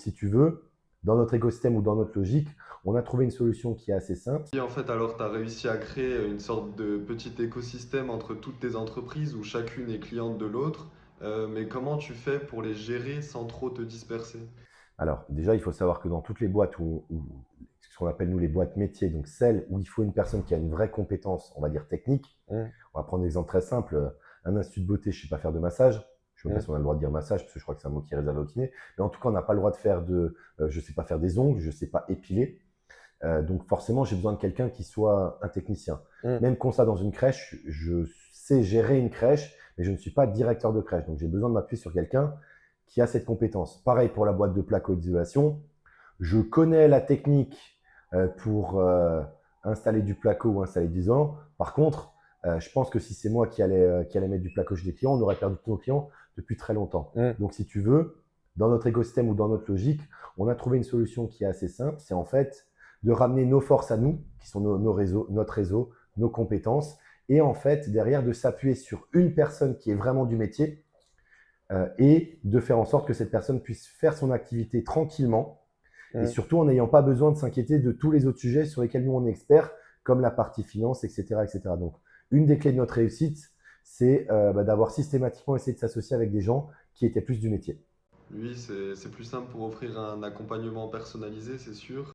Donc, si tu veux, dans notre écosystème ou dans notre logique, on a trouvé une solution qui est assez simple. Et en fait, alors, tu as réussi à créer une sorte de petit écosystème entre toutes tes entreprises où chacune est cliente de l'autre. Mais comment tu fais pour les gérer sans trop te disperser? Alors, déjà, il faut savoir que dans toutes les boîtes ce qu'on appelle nous les boîtes métiers, donc celles où il faut une personne qui a une vraie compétence, on va dire technique. Mm. On va prendre un exemple très simple. Un institut de beauté, je ne sais pas faire de massage. Je ne sais même pas Mm. si on a le droit de dire massage, parce que je crois que c'est un mot qui est réservé au kiné. Mais en tout cas, on n'a pas le droit de faire je ne sais pas faire des ongles, je ne sais pas épiler. Donc forcément, j'ai besoin de quelqu'un qui soit un technicien. Mm. Même constat dans une crèche, je sais gérer une crèche, mais je ne suis pas directeur de crèche. Donc j'ai besoin de m'appuyer sur quelqu'un qui a cette compétence. Pareil pour la boîte de placo d'isolation. Je connais la technique pour installer du placo ou installer du isolant. Par contre, je pense que si c'est moi qui allais mettre du placo chez des clients, on aurait perdu tous nos clients depuis très longtemps. Mm. Donc si tu veux, dans notre écosystème ou dans notre logique, on a trouvé une solution qui est assez simple. C'est en fait de ramener nos forces à nous, qui sont nos réseaux, notre réseau, nos compétences, et en fait, derrière, de s'appuyer sur une personne qui est vraiment du métier et de faire en sorte que cette personne puisse faire son activité tranquillement et Mm. surtout en n'ayant pas besoin de s'inquiéter de tous les autres sujets sur lesquels nous on est experts, comme la partie finance, etc., etc. Donc, une des clés de notre réussite, c'est d'avoir systématiquement essayé de s'associer avec des gens qui étaient plus du métier. Lui, c'est plus simple pour offrir un accompagnement personnalisé, c'est sûr.